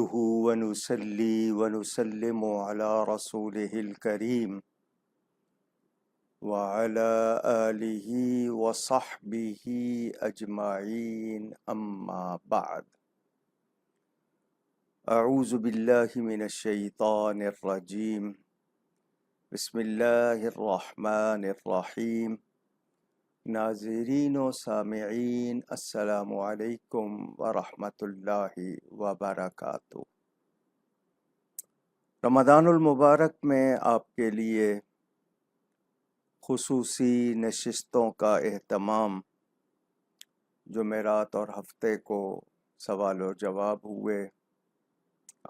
نحمده ونصلي ونسلم على رسوله الكريم وعلى آله وصحبه أجمعين أما بعد. أعوذ بالله من الشيطان الرجيم. بسم الله الرحمن الرحيم. ناظرین و سامعین السلام علیکم ورحمۃ اللہ وبرکاتہ۔ رمضان المبارک میں آپ کے لیے خصوصی نشستوں کا اہتمام جمعرات اور ہفتے کو سوال و جواب ہوئے،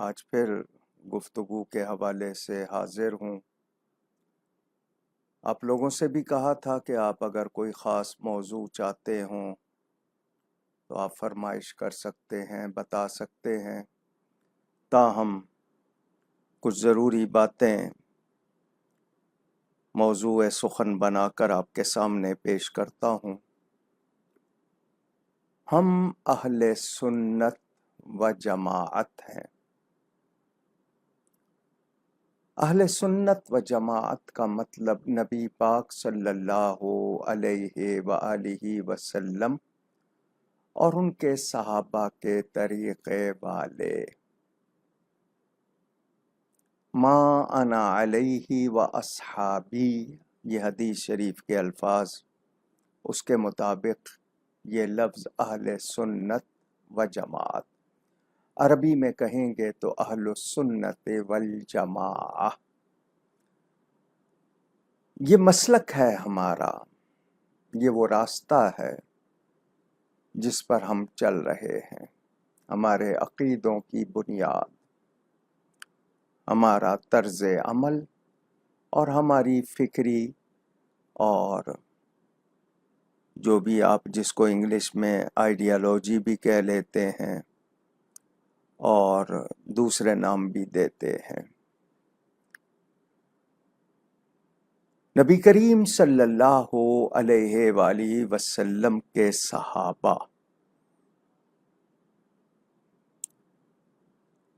آج پھر گفتگو کے حوالے سے حاضر ہوں۔ آپ لوگوں سے بھی کہا تھا کہ آپ اگر کوئی خاص موضوع چاہتے ہوں تو آپ فرمائش کر سکتے ہیں، بتا سکتے ہیں، تاہم کچھ ضروری باتیں موضوع سخن بنا کر آپ کے سامنے پیش کرتا ہوں۔ ہم اہل سنت و جماعت ہیں۔ اہل سنت و جماعت کا مطلب نبی پاک صلی اللہ علیہ وآلہ وسلم اور ان کے صحابہ کے طریقے والے، ما انا علیہ و اصحابی، یہ حدیث شریف کے الفاظ، اس کے مطابق یہ لفظ اہل سنت و جماعت، عربی میں کہیں گے تو اہل السنت والجماعہ، یہ مسلک ہے ہمارا، یہ وہ راستہ ہے جس پر ہم چل رہے ہیں۔ ہمارے عقیدوں کی بنیاد، ہمارا طرز عمل اور ہماری فکری اور جو بھی آپ جس کو انگلش میں آئیڈیالوجی بھی کہہ لیتے ہیں اور دوسرے نام بھی دیتے ہیں۔ نبی کریم صلی اللہ علیہ وآلہ وسلم کے صحابہ،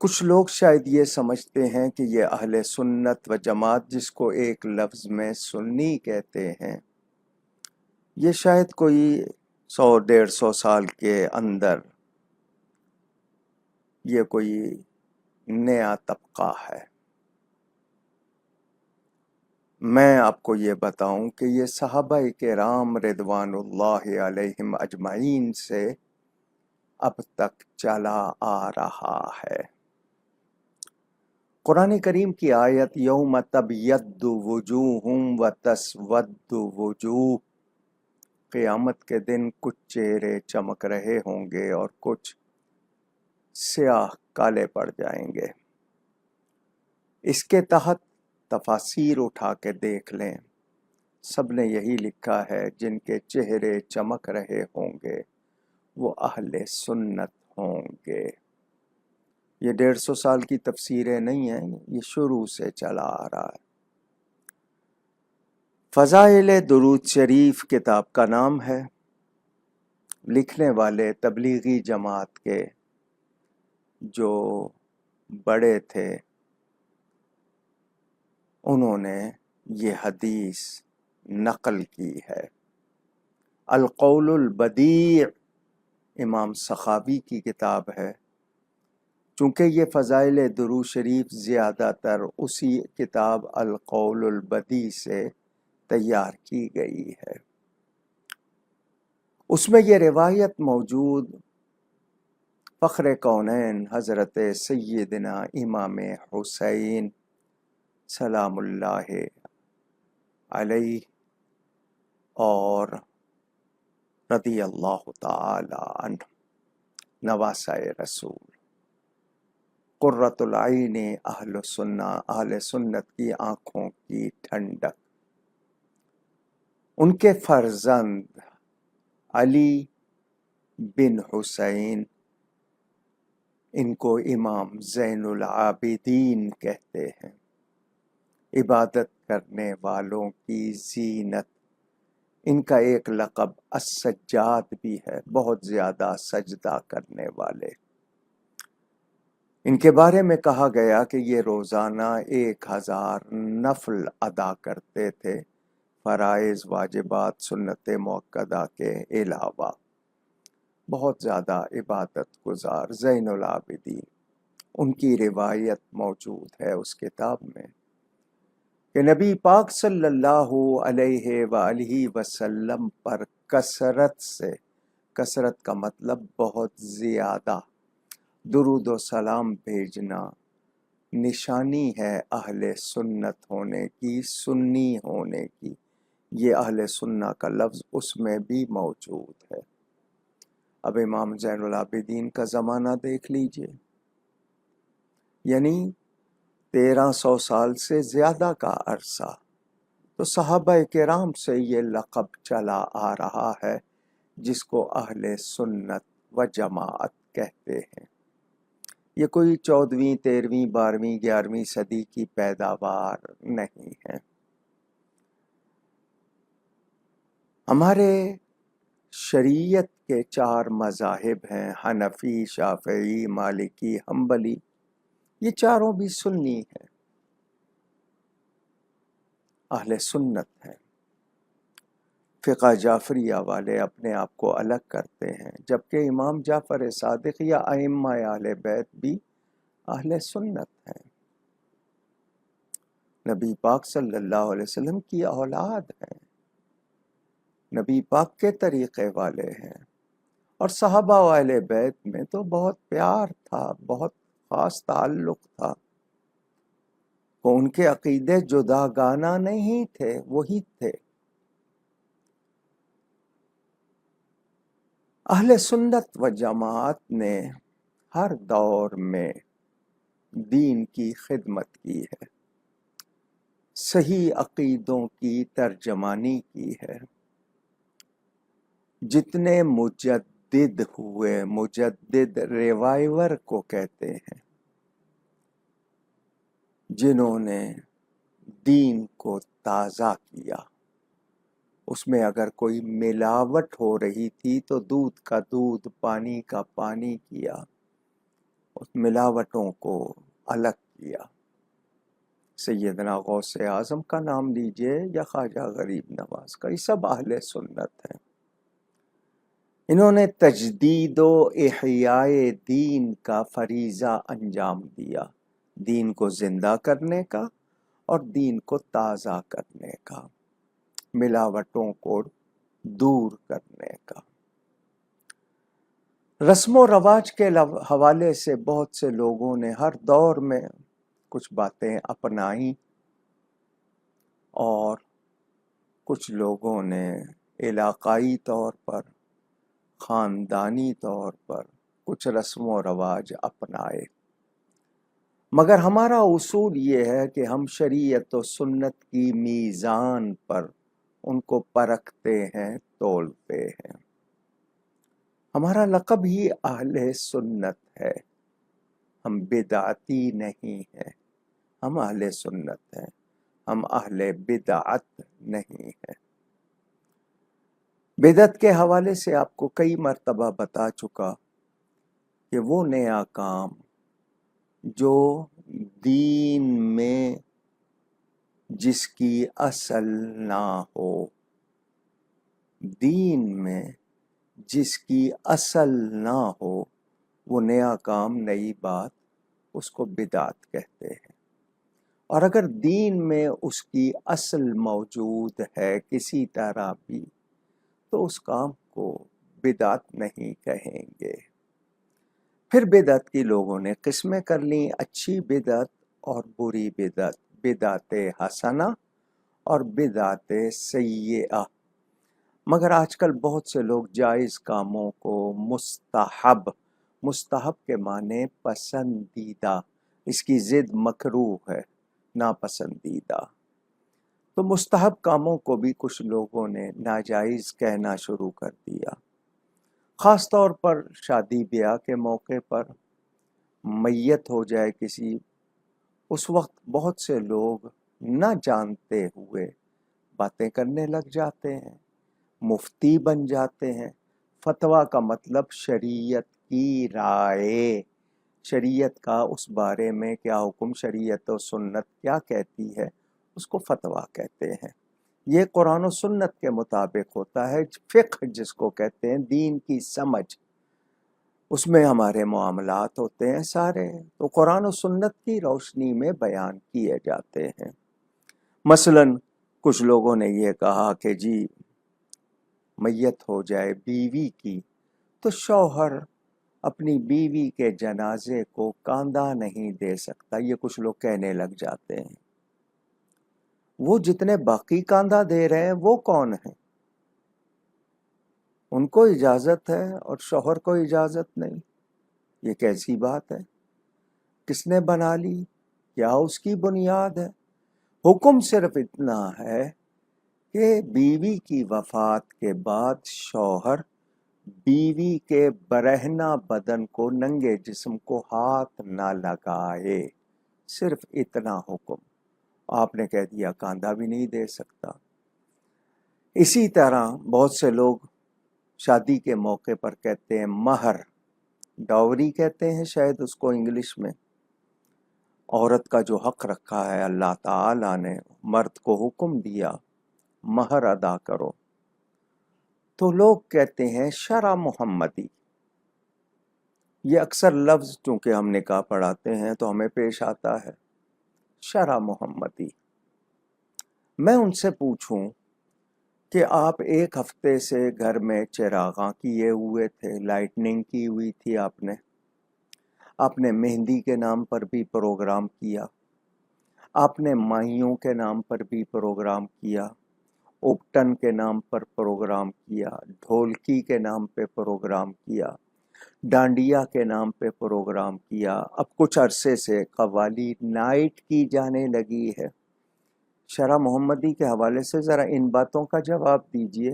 کچھ لوگ شاید یہ سمجھتے ہیں کہ یہ اہل سنت و جماعت جس کو ایک لفظ میں سنی کہتے ہیں، یہ شاید کوئی 100-150 سال کے اندر یہ کوئی نیا طبقہ ہے۔ میں آپ کو یہ بتاؤں کہ یہ صحابہ کرام رضوان اللہ علیہم اجمعین سے اب تک چلا آ رہا ہے۔ قرآن کریم کی آیت یوم تبیض وجوہ وتسود وجوہ، قیامت کے دن کچھ چہرے چمک رہے ہوں گے اور کچھ سیاہ کالے پڑ جائیں گے۔ اس کے تحت تفاسیر اٹھا کے دیکھ لیں، سب نے یہی لکھا ہے جن کے چہرے چمک رہے ہوں گے وہ اہل سنت ہوں گے۔ یہ 150 سال کی تفسیریں نہیں ہیں، یہ شروع سے چلا آ رہا ہے۔ فضائل درود شریف کتاب کا نام ہے، لکھنے والے تبلیغی جماعت کے جو بڑے تھے انہوں نے یہ حدیث نقل کی ہے۔ القول البدیع امام سخاوی کی کتاب ہے، چونکہ یہ فضائل درود شریف زیادہ تر اسی کتاب القول البدیع سے تیار کی گئی ہے۔ اس میں یہ روایت موجود فخر کونین حضرت سیدنا امام حسین سلام اللہ علیہ اور رضی اللہ تعالی عنہ، نواسہ رسول، قرۃ العین اہل سنت کی آنکھوں کی ٹھنڈک، ان کے فرزند علی بن حسین، ان کو امام زین العابدین کہتے ہیں، عبادت کرنے والوں کی زینت، ان کا ایک لقب السجاد بھی ہے، بہت زیادہ سجدہ کرنے والے۔ ان کے بارے میں کہا گیا کہ یہ روزانہ 1000 نفل ادا کرتے تھے، فرائض، واجبات، سنت مؤکدہ کے علاوہ۔ بہت زیادہ عبادت گزار زین العابدین، ان کی روایت موجود ہے اس کتاب میں کہ نبی پاک صلی اللہ علیہ وآلہ وسلم پر کثرت کا مطلب بہت زیادہ درود و سلام بھیجنا نشانی ہے اہل سنت ہونے کی، سنی ہونے کی۔ یہ اہل سنت کا لفظ اس میں بھی موجود ہے۔ اب امام زین العابدین کا زمانہ دیکھ لیجئے، یعنی 1300 سال سے زیادہ کا عرصہ، تو صحابہ کرام سے یہ لقب چلا آ رہا ہے جس کو اہل سنت و جماعت کہتے ہیں۔ یہ کوئی 14ویں، 13ویں، 12ویں، 11ویں صدی کی پیداوار نہیں ہے۔ ہمارے شریعت کے 4 مذاہب ہیں، حنفی، شافعی، مالکی، حنبلی۔ یہ چاروں بھی سنی ہیں، اہل سنت ہیں۔ فقہ جعفریہ والے اپنے آپ کو الگ کرتے ہیں، جبکہ امام جعفر صادق یا ائمہ اہل بیت بھی اہل سنت ہیں، نبی پاک صلی اللہ علیہ وسلم کی اولاد ہیں، نبی پاک کے طریقے والے ہیں۔ اور صحابہ و اہل بیت میں تو بہت پیار تھا، بہت خاص تعلق تھا، وہ ان کے عقیدے جداگانہ نہیں تھے، وہی تھے۔ اہل سنت و جماعت نے ہر دور میں دین کی خدمت کی ہے، صحیح عقیدوں کی ترجمانی کی ہے۔ جتنے مجدد ہوئے، مجدد ریوائیور کو کہتے ہیں، جنہوں نے دین کو تازہ کیا، اس میں اگر کوئی ملاوٹ ہو رہی تھی تو دودھ کا دودھ، پانی کا پانی کیا، اس ملاوٹوں کو الگ کیا۔ سیدنا غوث اعظم کا نام لیجئے یا خواجہ غریب نواز کا، یہ سب اہل سنت ہیں۔ انہوں نے تجدید و احیاء دین کا فریضہ انجام دیا، دین کو زندہ کرنے کا اور دین کو تازہ کرنے کا، ملاوٹوں کو دور کرنے کا۔ رسم و رواج کے حوالے سے بہت سے لوگوں نے ہر دور میں کچھ باتیں اپنائیں، اور کچھ لوگوں نے علاقائی طور پر، خاندانی طور پر کچھ رسم و رواج اپنائے، مگر ہمارا اصول یہ ہے کہ ہم شریعت و سنت کی میزان پر ان کو پرکھتے ہیں، تولتے ہیں۔ ہمارا لقب ہی اہل سنت ہے، ہم بدعتی نہیں ہیں، ہم اہل سنت ہیں، ہم اہل بدعت نہیں ہیں۔ بدعت کے حوالے سے آپ کو کئی مرتبہ بتا چکا کہ وہ نیا کام جو دین میں جس کی اصل نہ ہو، دین میں جس کی اصل نہ ہو، وہ نیا کام، نئی بات، اس کو بدعت کہتے ہیں۔ اور اگر دین میں اس کی اصل موجود ہے کسی طرح بھی، تو اس کام کو بدعت نہیں کہیں گے۔ پھر بدعت کی لوگوں نے قسمیں کر لیں، اچھی بدعت اور بری بدعت، بدعت حسنہ اور بدعت سیئہ۔ مگر آج کل بہت سے لوگ جائز کاموں کو مستحب کے معنی پسندیدہ، اس کی ضد مکروہ ہے، ناپسندیدہ، تو مستحب کاموں کو بھی کچھ لوگوں نے ناجائز کہنا شروع کر دیا۔ خاص طور پر شادی بیاہ کے موقع پر، میت ہو جائے کسی، اس وقت بہت سے لوگ نہ جانتے ہوئے باتیں کرنے لگ جاتے ہیں، مفتی بن جاتے ہیں۔ فتویٰ کا مطلب شریعت کی رائے، شریعت کا اس بارے میں کیا حکم، شریعت و سنت کیا کہتی ہے، اس کو فتویٰ کہتے ہیں۔ یہ قرآن و سنت کے مطابق ہوتا ہے، فقہ جس کو کہتے ہیں، دین کی سمجھ، اس میں ہمارے معاملات ہوتے ہیں سارے، تو قرآن و سنت کی روشنی میں بیان کیے جاتے ہیں۔ مثلاً کچھ لوگوں نے یہ کہا کہ جی میت ہو جائے بیوی کی تو شوہر اپنی بیوی کے جنازے کو کاندھا نہیں دے سکتا، یہ کچھ لوگ کہنے لگ جاتے ہیں۔ وہ جتنے باقی کاندھا دے رہے ہیں وہ کون ہیں؟ ان کو اجازت ہے اور شوہر کو اجازت نہیں، یہ کیسی بات ہے؟ کس نے بنا لی؟ کیا اس کی بنیاد ہے؟ حکم صرف اتنا ہے کہ بیوی کی وفات کے بعد شوہر بیوی کے برہنہ بدن کو، ننگے جسم کو ہاتھ نہ لگائے، صرف اتنا حکم۔ آپ نے کہہ دیا کاندھا بھی نہیں دے سکتا۔ اسی طرح بہت سے لوگ شادی کے موقع پر کہتے ہیں مہر، ڈاوری کہتے ہیں شاید اس کو انگلش میں، عورت کا جو حق رکھا ہے اللہ تعالیٰ نے، مرد کو حکم دیا مہر ادا کرو، تو لوگ کہتے ہیں شرع محمدی۔ یہ اکثر لفظ چونکہ ہم نکاح پڑھاتے ہیں تو ہمیں پیش آتا ہے، شرع محمدی۔ میں ان سے پوچھوں کہ آپ ایک ہفتے سے گھر میں چراغاں کیے ہوئے تھے، لائٹننگ کی ہوئی تھی، آپ نے مہندی کے نام پر بھی پروگرام کیا، آپ نے ماہیوں کے نام پر بھی پروگرام کیا، اوپٹن کے نام پر پروگرام کیا، ڈھولکی کے نام پہ پروگرام کیا، ڈانڈیا کے نام پہ پروگرام کیا، اب کچھ عرصے سے قوالی نائٹ کی جانے لگی ہے۔ شرع محمدی کے حوالے سے ذرا ان باتوں کا جواب دیجئے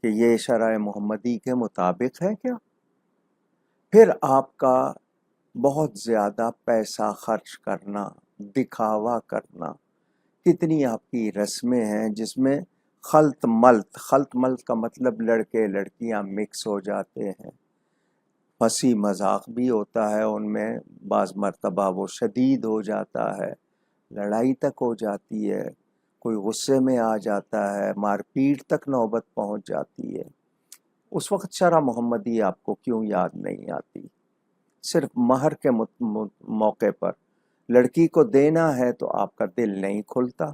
کہ یہ شرع محمدی کے مطابق ہے کیا؟ پھر آپ کا بہت زیادہ پیسہ خرچ کرنا، دکھاوا کرنا، کتنی آپ کی رسمیں ہیں جس میں خلط ملط کا مطلب لڑکے لڑکیاں مکس ہو جاتے ہیں، ہنسی مذاق بھی ہوتا ہے ان میں، بعض مرتبہ وہ شدید ہو جاتا ہے، لڑائی تک ہو جاتی ہے، کوئی غصے میں آ جاتا ہے، مار پیٹ تک نوبت پہنچ جاتی ہے۔ اس وقت شرع محمدی آپ کو کیوں یاد نہیں آتی؟ صرف مہر کے موقع پر لڑکی کو دینا ہے تو آپ کا دل نہیں کھلتا،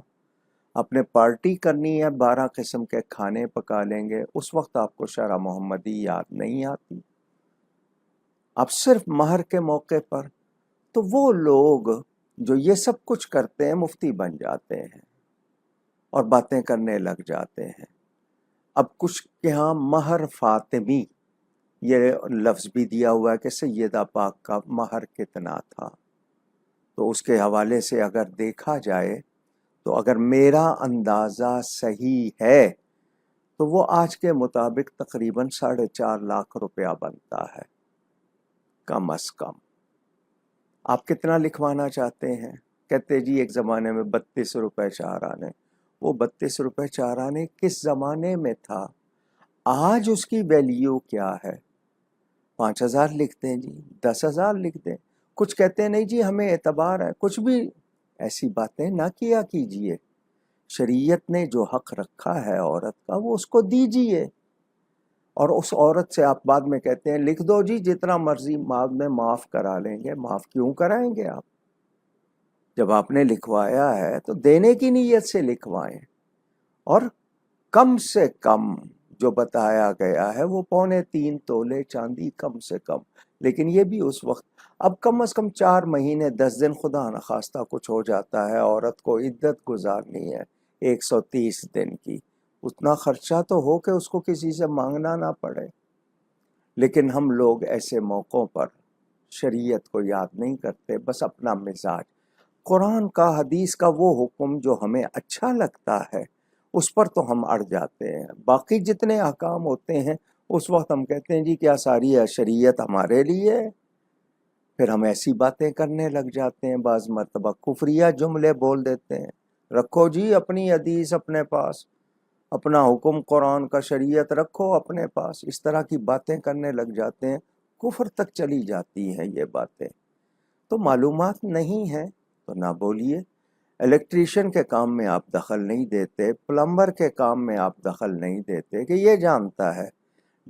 آپ نے پارٹی کرنی ہے، 12 قسم کے کھانے پکا لیں گے، اس وقت آپ کو شرع محمدی یاد نہیں آتی۔ اب صرف مہر کے موقع پر تو وہ لوگ جو یہ سب کچھ کرتے ہیں مفتی بن جاتے ہیں اور باتیں کرنے لگ جاتے ہیں۔ اب کچھ کے ہاں مہر فاطمی یہ لفظ بھی دیا ہوا ہے کہ سیدہ پاک کا مہر کتنا تھا، تو اس کے حوالے سے اگر دیکھا جائے تو اگر میرا اندازہ صحیح ہے تو وہ آج کے مطابق تقریباً 4.5 لاکھ روپیہ بنتا ہے کم از کم۔ آپ کتنا لکھوانا چاہتے ہیں؟ کہتے جی ایک زمانے میں 32 روپے 4 آنے۔ وہ 32 روپے 4 آنے کس زمانے میں تھا؟ آج اس کی ویلیو کیا ہے؟ 5,000 لکھ دیں جی، 10,000 لکھ دیں، کچھ کہتے ہیں نہیں جی ہمیں اعتبار ہے، کچھ بھی ایسی باتیں نہ کیا کیجئے۔ شریعت نے جو حق رکھا ہے عورت کا وہ اس کو دیجئے، اور اس عورت سے آپ بعد میں کہتے ہیں لکھ دو جی جتنا مرضی، بعد میں معاف کرا لیں گے۔ معاف کیوں کرائیں گے آپ؟ جب آپ نے لکھوایا ہے تو دینے کی نیت سے لکھوائیں، اور کم سے کم جو بتایا گیا ہے وہ 3.25 تولے چاندی کم سے کم، لیکن یہ بھی اس وقت، اب کم از کم 4 مہینے 10 دن خدا نخواستہ کچھ ہو جاتا ہے، عورت کو عدت گزارنی ہے 130 دن کی، اتنا خرچہ تو ہو کہ اس کو کسی سے مانگنا نہ پڑے۔ لیکن ہم لوگ ایسے موقعوں پر شریعت کو یاد نہیں کرتے، بس اپنا مزاج، قرآن کا حدیث کا وہ حکم جو ہمیں اچھا لگتا ہے اس پر تو ہم اڑ جاتے ہیں، باقی جتنے احکام ہوتے ہیں اس وقت ہم کہتے ہیں جی کیا ساری شریعت ہمارے لیے ہے؟ پھر ہم ایسی باتیں کرنے لگ جاتے ہیں، بعض مرتبہ کفریہ جملے بول دیتے ہیں، رکھو جی اپنی حدیث اپنے پاس، اپنا حکم قرآن کا شریعت رکھو اپنے پاس، اس طرح کی باتیں کرنے لگ جاتے ہیں، کفر تک چلی جاتی ہیں یہ باتیں۔ تو معلومات نہیں ہیں تو نہ بولیے۔ الیکٹریشین کے کام میں آپ دخل نہیں دیتے، پلمبر کے کام میں آپ دخل نہیں دیتے کہ یہ جانتا ہے،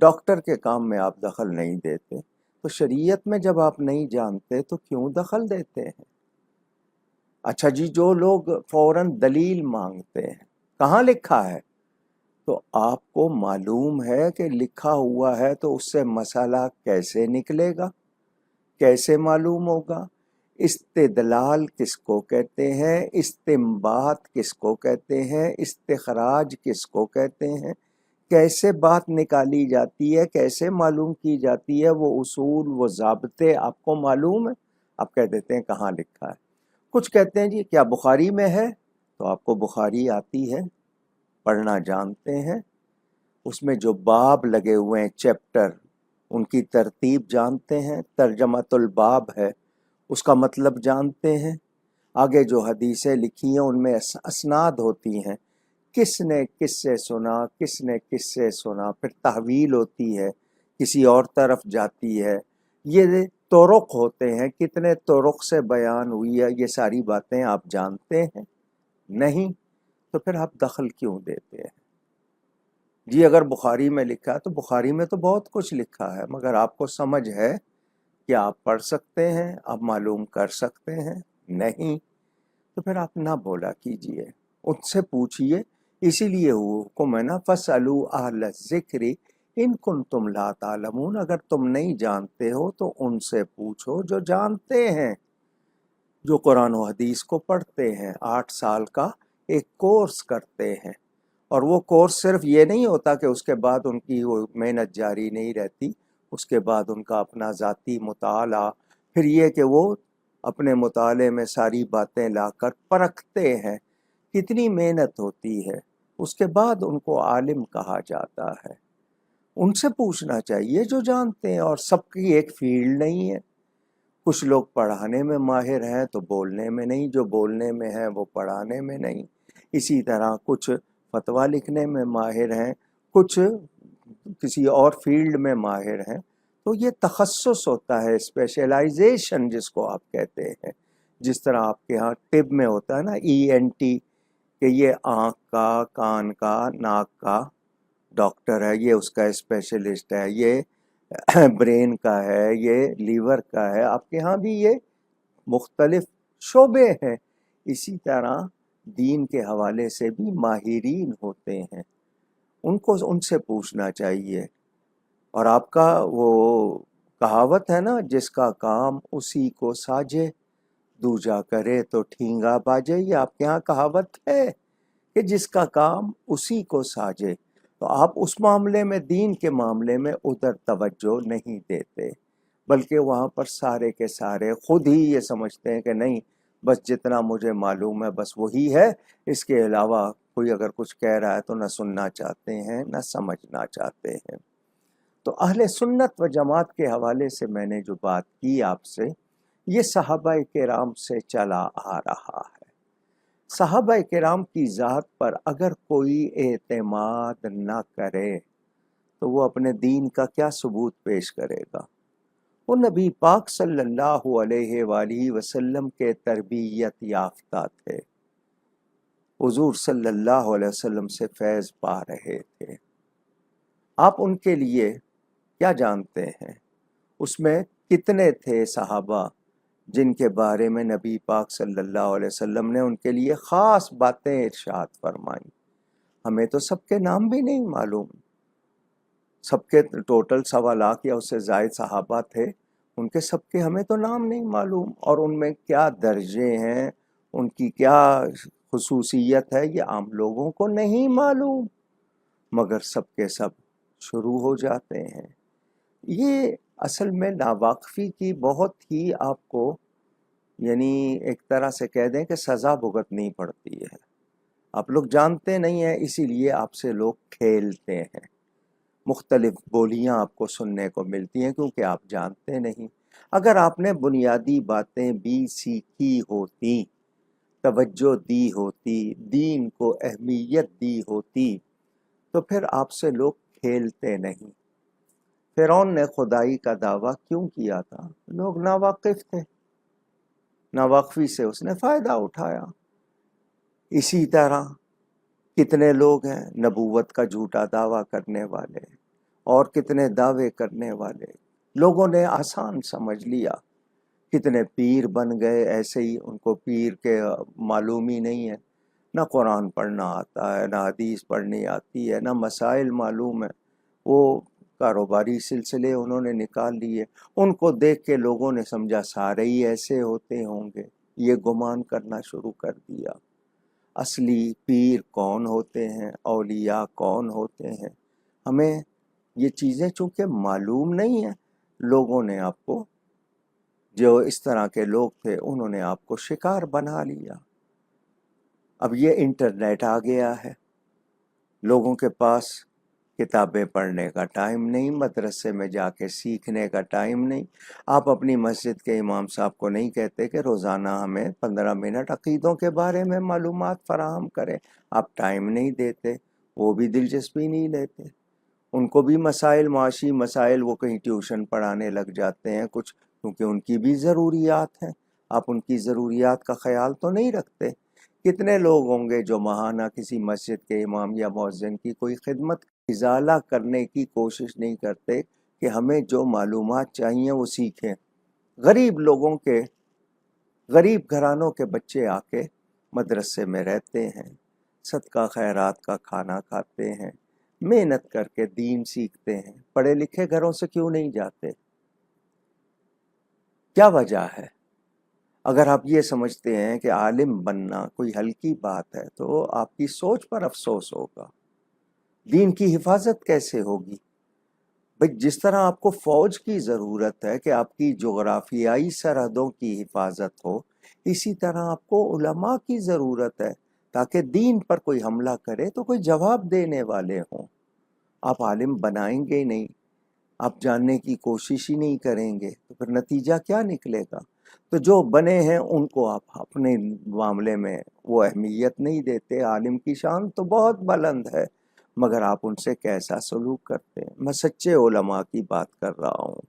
ڈاکٹر کے کام میں آپ دخل نہیں دیتے، تو شریعت میں جب آپ نہیں جانتے تو کیوں دخل دیتے ہیں؟ اچھا جی، جو لوگ فوراً دلیل مانگتے ہیں، کہاں لکھا ہے؟ تو آپ کو معلوم ہے کہ لکھا ہوا ہے تو اس سے مسئلہ کیسے نکلے گا، کیسے معلوم ہوگا؟ استدلال کس کو کہتے ہیں، استنباط کس کو کہتے ہیں، استخراج کس کو کہتے ہیں، کیسے بات نکالی جاتی ہے، کیسے معلوم کی جاتی ہے، وہ اصول، وہ ضابطے آپ کو معلوم ہے؟ آپ کہہ دیتے ہیں کہاں لکھا ہے۔ کچھ کہتے ہیں جی کیا بخاری میں ہے؟ تو آپ کو بخاری آتی ہے، پڑھنا جانتے ہیں، اس میں جو باب لگے ہوئے ہیں، چیپٹر، ان کی ترتیب جانتے ہیں، ترجمۃ الباب ہے، اس کا مطلب جانتے ہیں، آگے جو حدیثیں لکھی ہیں ان میں اسناد ہوتی ہیں، کس نے کس سے سنا، کس نے کس سے سنا، پھر تحویل ہوتی ہے، کسی اور طرف جاتی ہے، یہ طرق ہوتے ہیں، کتنے طرق سے بیان ہوئی ہے، یہ ساری باتیں آپ جانتے ہیں؟ نہیں، تو پھر آپ دخل کیوں دیتے ہیں؟ جی اگر بخاری میں لکھا ہے تو بخاری میں تو بہت کچھ لکھا ہے، مگر آپ کو سمجھ ہے کہ آپ پڑھ سکتے ہیں، آپ معلوم کر سکتے ہیں؟ نہیں، تو پھر آپ نہ بولا کیجئے، ان سے پوچھئے۔ اسی لیے حکم ہے نا، فَاسْأَلُوا أَهْلَ الذِّكْرِ إِن كُنتُمْ لَا تَعْلَمُونَ، اگر تم نہیں جانتے ہو تو ان سے پوچھو جو جانتے ہیں، جو قرآن و حدیث کو پڑھتے ہیں، 8 سال کا ایک کورس کرتے ہیں، اور وہ کورس صرف یہ نہیں ہوتا کہ اس کے بعد ان کی وہ محنت جاری نہیں رہتی، اس کے بعد ان کا اپنا ذاتی مطالعہ، پھر یہ کہ وہ اپنے مطالعے میں ساری باتیں لا کر پرکھتے ہیں، کتنی محنت ہوتی ہے، اس کے بعد ان کو عالم کہا جاتا ہے۔ ان سے پوچھنا چاہیے جو جانتے ہیں، اور سب کی ایک فیلڈ نہیں ہے، کچھ لوگ پڑھانے میں ماہر ہیں تو بولنے میں نہیں، جو بولنے میں ہیں وہ پڑھانے میں نہیں، اسی طرح کچھ فتویٰ لکھنے میں ماہر ہیں، کچھ کسی اور فیلڈ میں ماہر ہیں، تو یہ تخصص ہوتا ہے، اسپیشلائزیشن جس کو آپ کہتے ہیں، جس طرح آپ کے ہاں طب میں ہوتا ہے نا ENT، کہ یہ آنکھ کا، کان کا، ناک کا ڈاکٹر ہے، یہ اس کا اسپیشلسٹ ہے، یہ برین کا ہے، یہ لیور کا ہے، آپ کے ہاں بھی یہ مختلف شعبے ہیں۔ اسی طرح دین کے حوالے سے بھی ماہرین ہوتے ہیں، ان سے پوچھنا چاہیے۔ اور آپ کا وہ کہاوت ہے نا، جس کا کام اسی کو ساجے، دوجا کرے تو ٹھینگا باجے، یہ آپ کے ہاں کہاوت ہے کہ جس کا کام اسی کو ساجے، تو آپ اس معاملے میں، دین کے معاملے میں ادھر توجہ نہیں دیتے، بلکہ وہاں پر سارے کے سارے خود ہی یہ سمجھتے ہیں کہ نہیں، بس جتنا مجھے معلوم ہے بس وہی ہے، اس کے علاوہ کوئی اگر کچھ کہہ رہا ہے تو نہ سننا چاہتے ہیں نہ سمجھنا چاہتے ہیں۔ تو اہل سنت و جماعت کے حوالے سے میں نے جو بات کی آپ سے، یہ صحابہ کرام سے چلا آ رہا ہے۔ صحابہ کرام کی ذات پر اگر کوئی اعتماد نہ کرے تو وہ اپنے دین کا کیا ثبوت پیش کرے گا؟ وہ نبی پاک صلی اللہ علیہ وآلہ وسلم کے تربیت یافتہ تھے، حضور صلی اللہ علیہ وسلم سے فیض پا رہے تھے۔ آپ ان کے لیے کیا جانتے ہیں؟ اس میں کتنے تھے صحابہ جن کے بارے میں نبی پاک صلی اللہ علیہ وسلم نے ان کے لیے خاص باتیں ارشاد فرمائیں؟ ہمیں تو سب کے نام بھی نہیں معلوم، سب کے ٹوٹل 1.25 یا اس سے زائد صحابہ تھے، ان کے سب کے ہمیں تو نام نہیں معلوم، اور ان میں کیا درجے ہیں، ان کی کیا خصوصیت ہے، یہ عام لوگوں کو نہیں معلوم، مگر سب کے سب شروع ہو جاتے ہیں۔ یہ اصل میں ناواقفی کی بہت ہی آپ کو، یعنی ایک طرح سے کہہ دیں کہ سزا بھگتنی پڑتی ہے۔ آپ لوگ جانتے نہیں ہیں، اسی لیے آپ سے لوگ کھیلتے ہیں، مختلف بولیاں آپ کو سننے کو ملتی ہیں کیونکہ آپ جانتے نہیں۔ اگر آپ نے بنیادی باتیں بھی سیکھی ہوتی، توجہ دی ہوتی، دین کو اہمیت دی ہوتی، تو پھر آپ سے لوگ کھیلتے نہیں۔ فرعون نے خدائی کا دعویٰ کیوں کیا تھا؟ لوگ ناواقف تھے، ناواقفی سے اس نے فائدہ اٹھایا۔ اسی طرح کتنے لوگ ہیں نبوت کا جھوٹا دعویٰ کرنے والے، اور کتنے دعوے کرنے والے لوگوں نے آسان سمجھ لیا۔ کتنے پیر بن گئے ایسے ہی، ان کو پیر کے معلوم ہی نہیں ہے، نہ قرآن پڑھنا آتا ہے، نہ حدیث پڑھنی آتی ہے، نہ مسائل معلوم ہے، وہ کاروباری سلسلے انہوں نے نکال لیے۔ ان کو دیکھ کے لوگوں نے سمجھا سارے ہی ایسے ہوتے ہوں گے، یہ گمان کرنا شروع کر دیا۔ اصلی پیر کون ہوتے ہیں، اولیاء کون ہوتے ہیں، ہمیں یہ چیزیں چونکہ معلوم نہیں ہیں، لوگوں نے آپ کو، جو اس طرح کے لوگ تھے انہوں نے آپ کو شکار بنا لیا۔ اب یہ انٹرنیٹ آ گیا ہے، لوگوں کے پاس کتابیں پڑھنے کا ٹائم نہیں، مدرسے میں جا کے سیکھنے کا ٹائم نہیں۔ آپ اپنی مسجد کے امام صاحب کو نہیں کہتے کہ روزانہ ہمیں 15 منٹ عقیدوں کے بارے میں معلومات فراہم کریں، آپ ٹائم نہیں دیتے، وہ بھی دلچسپی نہیں لیتے۔ ان کو بھی مسائل، معاشی مسائل، وہ کہیں ٹیوشن پڑھانے لگ جاتے ہیں کچھ، کیونکہ ان کی بھی ضروریات ہیں، آپ ان کی ضروریات کا خیال تو نہیں رکھتے۔ کتنے لوگ ہوں گے جو ماہانہ کسی مسجد کے امام یا مؤذن کی کوئی خدمت ازالہ کرنے کی کوشش نہیں کرتے کہ ہمیں جو معلومات چاہیے وہ سیکھیں۔ غریب لوگوں کے، غریب گھرانوں کے بچے آ کے مدرسے میں رہتے ہیں، صدقہ خیرات کا کھانا کھاتے ہیں، محنت کر کے دین سیکھتے ہیں، پڑھے لکھے گھروں سے کیوں نہیں جاتے؟ کیا وجہ ہے؟ اگر آپ یہ سمجھتے ہیں کہ عالم بننا کوئی ہلکی بات ہے تو آپ کی سوچ پر افسوس ہوگا۔ دین کی حفاظت کیسے ہوگی؟ بھئی جس طرح آپ کو فوج کی ضرورت ہے کہ آپ کی جغرافیائی سرحدوں کی حفاظت ہو، اسی طرح آپ کو علماء کی ضرورت ہے تاکہ دین پر کوئی حملہ کرے تو کوئی جواب دینے والے ہوں۔ آپ عالم بنائیں گے نہیں، آپ جاننے کی کوشش ہی نہیں کریں گے تو پھر نتیجہ کیا نکلے گا؟ تو جو بنے ہیں ان کو آپ اپنے معاملے میں وہ اہمیت نہیں دیتے۔ عالم کی شان تو بہت بلند ہے، مگر آپ ان سے کیسا سلوک کرتے ہیں؟ میں سچے علماء کی بات کر رہا ہوں،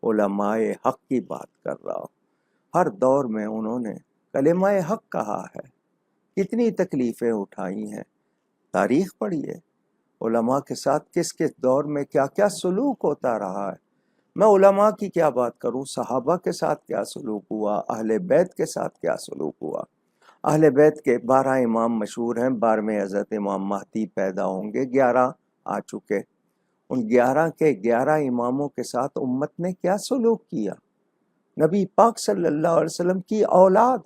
علماء حق کی بات کر رہا ہوں۔ ہر دور میں انہوں نے کلمہ حق کہا ہے، کتنی تکلیفیں اٹھائی ہیں، تاریخ پڑھیے علماء کے ساتھ کس کس دور میں کیا کیا سلوک ہوتا رہا ہے۔ میں علماء کی کیا بات کروں، صحابہ کے ساتھ کیا سلوک ہوا، اہل بیت کے ساتھ کیا سلوک ہوا۔ اہل بیت کے 12 امام مشہور ہیں، 12ویں حضرت امام مہدی پیدا ہوں گے، 11 آ چکے۔ ان 11 کے 11 اماموں کے ساتھ امت نے کیا سلوک کیا؟ نبی پاک صلی اللہ علیہ وسلم کی اولاد،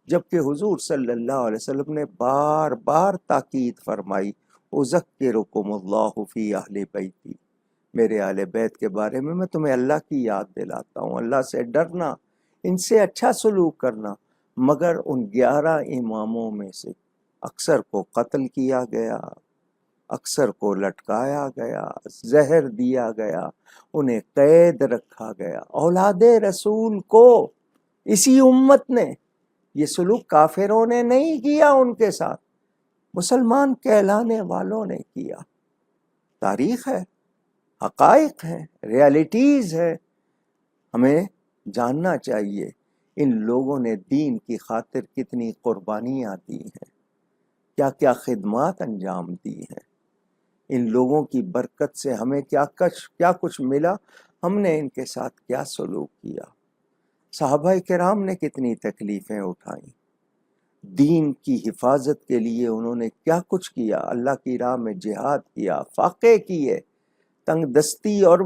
جبکہ حضور صلی اللہ علیہ وسلم نے بار بار تاکید فرمائی، اذکرکم اللہ فی اہل بیتی، میرے اہل بیت کے بارے میں تمہیں اللہ کی یاد دلاتا ہوں، اللہ سے ڈرنا، ان سے اچھا سلوک کرنا۔ مگر ان 11 اماموں میں سے اکثر کو قتل کیا گیا، اکثر کو لٹکایا گیا، زہر دیا گیا، انہیں قید رکھا گیا۔ اولاد رسول کو اسی امت نے، یہ سلوک کافروں نے نہیں کیا ان کے ساتھ، مسلمان کہلانے والوں نے کیا۔ تاریخ ہے، حقائق ہیں، ریالٹیز ہے، ہمیں جاننا چاہیے ان لوگوں نے دین کی خاطر کتنی قربانیاں دی ہیں، کیا کیا خدمات انجام دی ہیں۔ ان لوگوں کی برکت سے ہمیں کیا کچھ ملا، ہم نے ان کے ساتھ کیا سلوک کیا۔ صحابہ کرام نے کتنی تکلیفیں اٹھائیں، دین کی حفاظت کے لیے انہوں نے کیا کچھ کیا، اللہ کی راہ میں جہاد کیا، فاقے کیے، تنگ دستی اور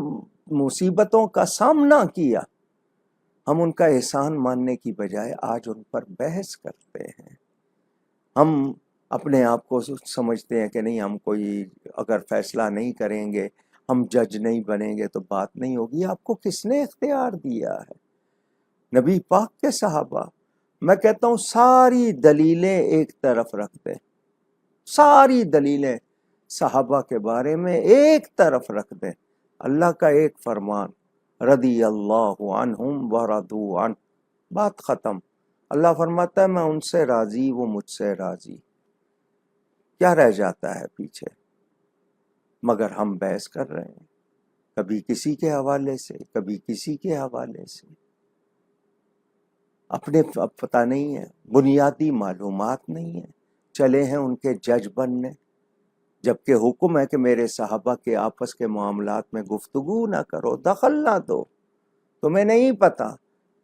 مصیبتوں کا سامنا کیا۔ ہم ان کا احسان ماننے کی بجائے آج ان پر بحث کرتے ہیں۔ ہم اپنے آپ کو سمجھتے ہیں کہ نہیں، ہم کوئی اگر فیصلہ نہیں کریں گے، ہم جج نہیں بنیں گے تو بات نہیں ہوگی۔ آپ کو کس نے اختیار دیا ہے؟ نبی پاک کے صحابہ، میں کہتا ہوں ساری دلیلیں ایک طرف رکھ دیں، ساری دلیلیں صحابہ کے بارے میں ایک طرف رکھ دیں، اللہ کا ایک فرمان، رضی اللہ عنہم ورضوا عنہ، بات ختم۔ اللہ فرماتا ہے میں ان سے راضی، وہ مجھ سے راضی۔ کیا رہ جاتا ہے پیچھے؟ مگر ہم بحث کر رہے ہیں، کبھی کسی کے حوالے سے، کبھی کسی کے حوالے سے۔ اپنے پتہ نہیں ہے، بنیادی معلومات نہیں ہیں، چلے ہیں ان کے جج بننے، جبکہ حکم ہے کہ میرے صحابہ کے آپس کے معاملات میں گفتگو نہ کرو، دخل نہ دو، تمہیں نہیں پتہ،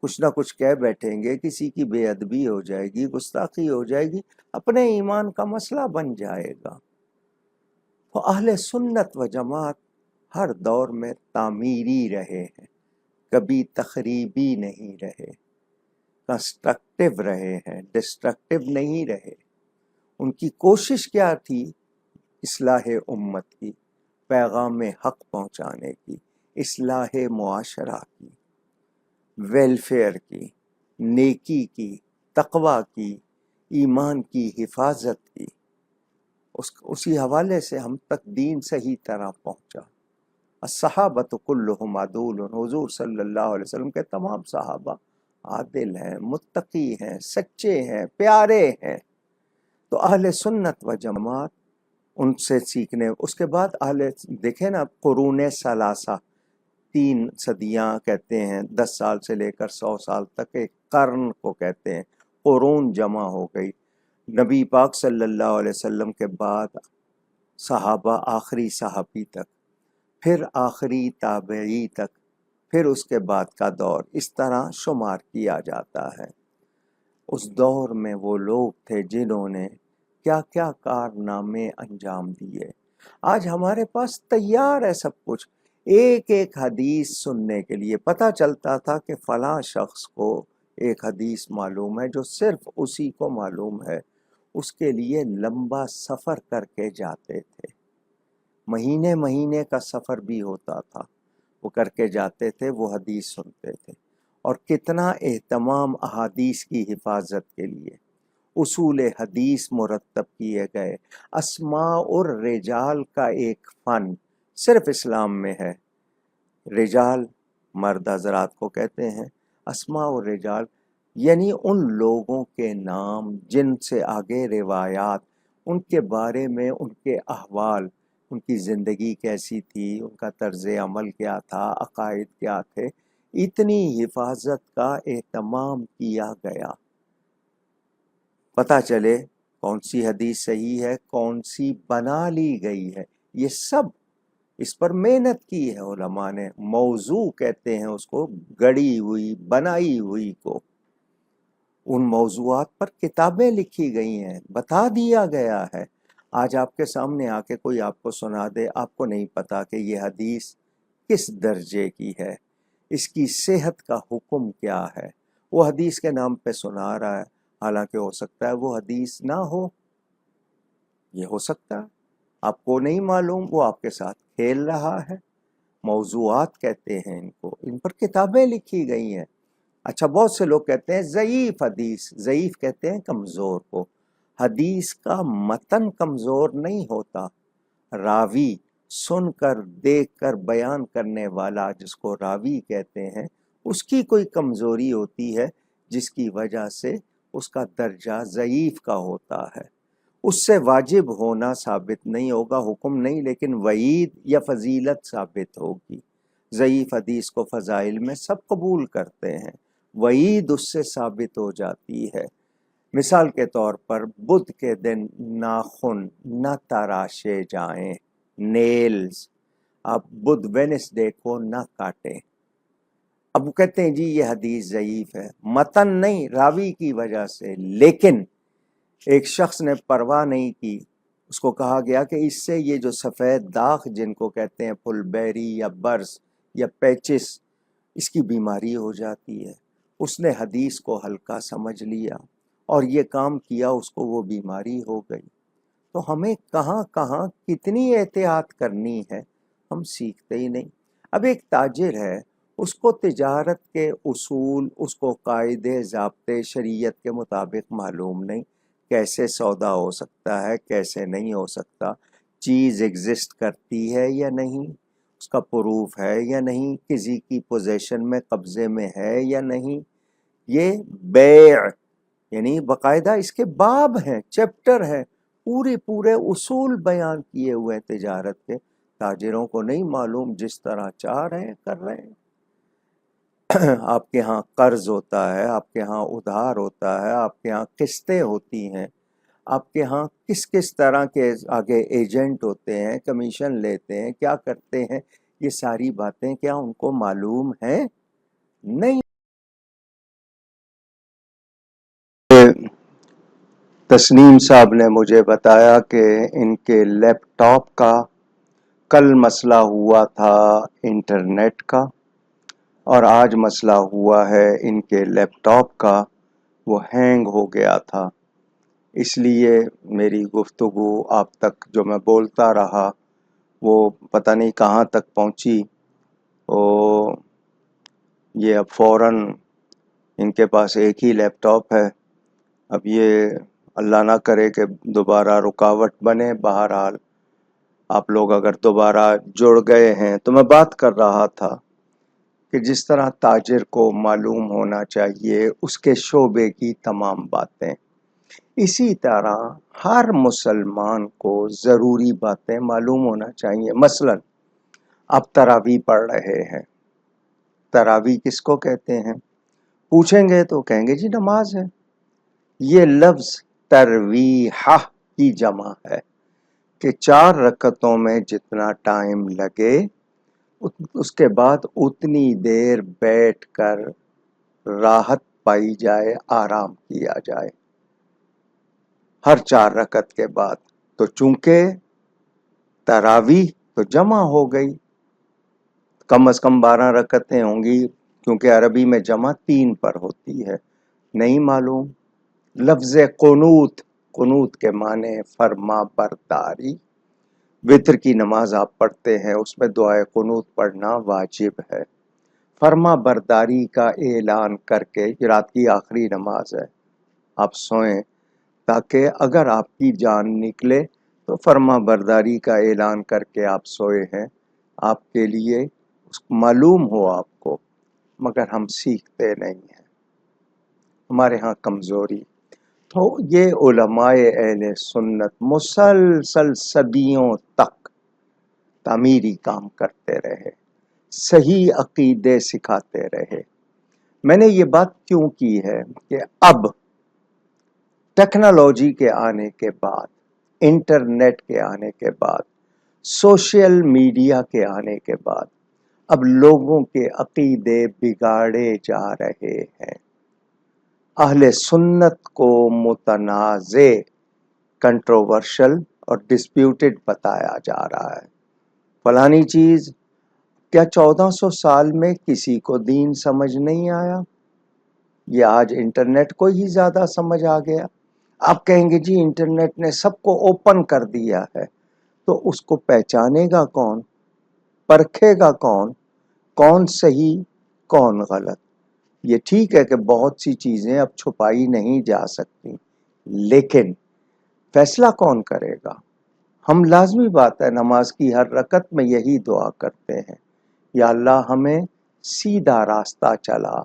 کچھ نہ کچھ کہہ بیٹھیں گے، کسی کی بے ادبی ہو جائے گی، گستاخی ہو جائے گی، اپنے ایمان کا مسئلہ بن جائے گا۔ تو اہل سنت و جماعت ہر دور میں تعمیری رہے ہیں، کبھی تخریبی نہیں رہے، کنسٹرکٹیو رہے ہیں، ڈسٹرکٹیو نہیں رہے۔ ان کی کوشش کیا تھی؟ اصلاح امت کی، پیغام حق پہنچانے کی، اصلاح معاشرہ کی، ویلفیئر کی، نیکی کی، تقوی کی، ایمان کی حفاظت کی۔ اسی حوالے سے ہم تک دین صحیح طرح پہنچا۔ الصحابۃ کلہم عدول، حضور صلی اللہ علیہ وسلم کے تمام صحابہ عادل ہیں، متقی ہیں، سچے ہیں، پیارے ہیں۔ تو اہل سنت و جماعت ان سے سیکھنے، اس کے بعد دیکھیں نا، قرون ثلاثہ، 3 صدیاں کہتے ہیں، 10 سال سے لے کر 100 سال تک ایک قرن کو کہتے ہیں، قرون جمع ہو گئی۔ نبی پاک صلی اللہ علیہ وسلم کے بعد صحابہ، آخری صحابی تک، پھر آخری تابعی تک، پھر اس کے بعد کا دور، اس طرح شمار کیا جاتا ہے۔ اس دور میں وہ لوگ تھے جنہوں نے کیا کیا کارنامے انجام دیے۔ آج ہمارے پاس تیار ہے سب کچھ، ایک ایک حدیث سننے کے لیے پتہ چلتا تھا کہ فلاں شخص کو ایک حدیث معلوم ہے جو صرف اسی کو معلوم ہے، اس کے لیے لمبا سفر کر کے جاتے تھے، مہینے مہینے کا سفر بھی ہوتا تھا، وہ کر کے جاتے تھے، وہ حدیث سنتے تھے۔ اور کتنا اہتمام احادیث کی حفاظت کے لیے، اصول حدیث مرتب کیے گئے۔ اسماء الرجال کا ایک فن صرف اسلام میں ہے، رجال مرد حضرات کو کہتے ہیں، اسماء الرجال یعنی ان لوگوں کے نام جن سے آگے روایات، ان کے بارے میں، ان کے احوال، ان کی زندگی کیسی تھی، ان کا طرز عمل کیا تھا، عقائد کیا تھے، اتنی حفاظت کا اہتمام کیا گیا، پتہ چلے کون سی حدیث صحیح ہے، کون سی بنا لی گئی ہے۔ یہ سب اس پر محنت کی ہے علماء نے، موضوع کہتے ہیں اس کو، گڑی ہوئی، بنائی ہوئی کو۔ ان موضوعات پر کتابیں لکھی گئی ہیں، بتا دیا گیا ہے۔ آج آپ کے سامنے آ کے کوئی آپ کو سنا دے، آپ کو نہیں پتا کہ یہ حدیث کس درجے کی ہے، اس کی صحت کا حکم کیا ہے۔ وہ حدیث کے نام پہ سنا رہا ہے، حالانکہ ہو سکتا ہے وہ حدیث نہ ہو، یہ ہو سکتا ہے آپ کو نہیں معلوم، وہ آپ کے ساتھ کھیل رہا ہے۔ موضوعات کہتے ہیں ان کو، ان پر کتابیں لکھی گئی ہیں۔ اچھا، بہت سے لوگ کہتے ہیں ضعیف حدیث، ضعیف کہتے ہیں کمزور کو۔ حدیث کا متن کمزور نہیں ہوتا، راوی سن کر، دیکھ کر بیان کرنے والا جس کو راوی کہتے ہیں، اس کی کوئی کمزوری ہوتی ہے جس کی وجہ سے اس کا درجہ ضعیف کا ہوتا ہے۔ اس سے واجب ہونا ثابت نہیں ہوگا، حکم نہیں، لیکن وعید یا فضیلت ثابت ہوگی۔ ضعیف حدیث کو فضائل میں سب قبول کرتے ہیں، وعید اس سے ثابت ہو جاتی ہے۔ مثال کے طور پر بدھ کے دن ناخن نہ تراشے جائیں، نیلز، آپ بدھ وینسڈے کو نہ کاٹیں۔ اب وہ کہتے ہیں جی یہ حدیث ضعیف ہے، متن نہیں، راوی کی وجہ سے، لیکن ایک شخص نے پرواہ نہیں کی، اس کو کہا گیا کہ اس سے یہ جو سفید داغ جن کو کہتے ہیں پھل بیری یا برس یا پیچس، اس کی بیماری ہو جاتی ہے۔ اس نے حدیث کو ہلکا سمجھ لیا اور یہ کام کیا، اس کو وہ بیماری ہو گئی۔ تو ہمیں کہاں کہاں کتنی احتیاط کرنی ہے ہم سیکھتے ہی نہیں۔ اب ایک تاجر ہے، اس کو تجارت کے اصول، اس کو قاعدے ضابطے شریعت کے مطابق معلوم نہیں، کیسے سودا ہو سکتا ہے، کیسے نہیں ہو سکتا، چیز ایگزسٹ کرتی ہے یا نہیں، اس کا پروف ہے یا نہیں، کسی کی پوزیشن میں، قبضے میں ہے یا نہیں۔ یہ بیع یعنی باقاعدہ اس کے باب ہیں، چیپٹر ہیں، پورے اصول بیان کیے ہوئے تجارت کے۔ تاجروں کو نہیں معلوم، جس طرح چاہ رہے ہیں کر رہے ہیں۔ آپ کے ہاں قرض ہوتا ہے، آپ کے ہاں ادھار ہوتا ہے، آپ کے ہاں قسطیں ہوتی ہیں، آپ کے ہاں کس کس طرح کے آگے ایجنٹ ہوتے ہیں، کمیشن لیتے ہیں، کیا کرتے ہیں، یہ ساری باتیں کیا ان کو معلوم ہیں؟ نہیں۔ تسنیم صاحب نے مجھے بتایا کہ ان کے لیپ ٹاپ کا کل مسئلہ ہوا تھا انٹرنیٹ کا، اور آج مسئلہ ہوا ہے ان کے لیپ ٹاپ کا، وہ ہینگ ہو گیا تھا، اس لیے میری گفتگو آپ تک جو میں بولتا رہا وہ پتہ نہیں کہاں تک پہنچی۔ یہ اب فوراً ان کے پاس ایک ہی لیپ ٹاپ ہے، اب یہ اللہ نہ کرے کہ دوبارہ رکاوٹ بنے۔ بہرحال آپ لوگ اگر دوبارہ جڑ گئے ہیں تو میں بات کر رہا تھا کہ جس طرح تاجر کو معلوم ہونا چاہیے اس کے شعبے کی تمام باتیں، اسی طرح ہر مسلمان کو ضروری باتیں معلوم ہونا چاہیے۔ مثلا آپ تراویح پڑھ رہے ہیں، تراویح کس کو کہتے ہیں؟ پوچھیں گے تو کہیں گے جی نماز ہے۔ یہ لفظ ترویحہ کی جمع ہے کہ 4 رکعتوں میں جتنا ٹائم لگے اس کے بعد اتنی دیر بیٹھ کر راحت پائی جائے، آرام کیا جائے ہر 4 رکعت کے بعد۔ تو چونکہ تراویح تو جمع ہو گئی، کم از کم 12 رکعتیں ہوں گی، کیونکہ عربی میں جمع 3 پر ہوتی ہے۔ نہیں معلوم؟ لفظ قنوت، قنوت کے معنی فرما برداری۔ وتر کی نماز آپ پڑھتے ہیں، اس میں دعائے قنوت پڑھنا واجب ہے۔ فرما برداری کا اعلان کر کے، یہ رات کی آخری نماز ہے، آپ سوئیں تاکہ اگر آپ کی جان نکلے تو فرما برداری کا اعلان کر کے آپ سوئے ہیں، آپ کے لیے معلوم ہو آپ کو، مگر ہم سیکھتے نہیں ہیں، ہمارے ہاں کمزوری۔ تو یہ علماء اہل سنت مسلسل صدیوں تک تعمیری کام کرتے رہے، صحیح عقیدے سکھاتے رہے۔ میں نے یہ بات کیوں کی ہے کہ اب ٹیکنالوجی کے آنے کے بعد، انٹرنیٹ کے آنے کے بعد، سوشل میڈیا کے آنے کے بعد اب لوگوں کے عقیدے بگاڑے جا رہے ہیں۔ اہل سنت کو متنازع، کنٹروورشل اور ڈسپیوٹڈ بتایا جا رہا ہے۔ فلانی چیز، کیا 1400 سال میں کسی کو دین سمجھ نہیں آیا؟ یہ آج انٹرنیٹ کو ہی زیادہ سمجھ آ گیا۔ آپ کہیں گے جی انٹرنیٹ نے سب کو اوپن کر دیا ہے، تو اس کو پہچانے گا کون؟ پرکھے گا کون؟ کون صحیح کون غلط؟ یہ ٹھیک ہے کہ بہت سی چیزیں اب چھپائی نہیں جا سکتی، لیکن فیصلہ کون کرے گا؟ ہم لازمی بات ہے نماز کی ہر رکعت میں یہی دعا کرتے ہیں، یا اللہ ہمیں سیدھا راستہ چلا،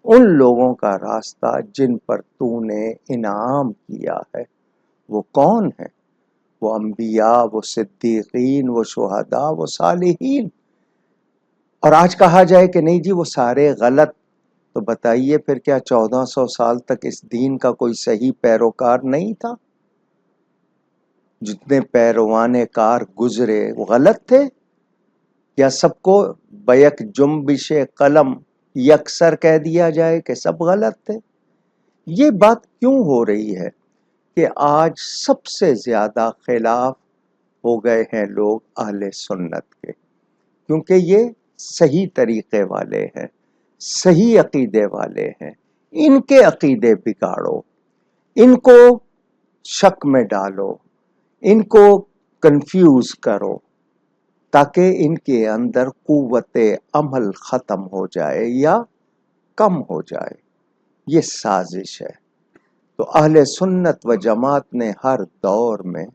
ان لوگوں کا راستہ جن پر تو نے انعام کیا ہے۔ وہ کون ہے؟ وہ انبیاء، وہ صدیقین، وہ شہداء، وہ صالحین۔ اور آج کہا جائے کہ نہیں جی وہ سارے غلط، تو بتائیے پھر کیا 1400 سال تک اس دین کا کوئی صحیح پیروکار نہیں تھا؟ جتنے پیروان کار گزرے وہ غلط تھے؟ یا سب کو بیک جنبش قلم یکسر کہہ دیا جائے کہ سب غلط تھے؟ یہ بات کیوں ہو رہی ہے کہ آج سب سے زیادہ خلاف ہو گئے ہیں لوگ اہل سنت کے؟ کیونکہ یہ صحیح طریقے والے ہیں، صحیح عقیدے والے ہیں۔ ان کے عقیدے بگاڑو، ان کو شک میں ڈالو، ان کو کنفیوز کرو، تاکہ ان کے اندر قوت عمل ختم ہو جائے یا کم ہو جائے۔ یہ سازش ہے۔ تو اہل سنت و جماعت نے ہر دور میں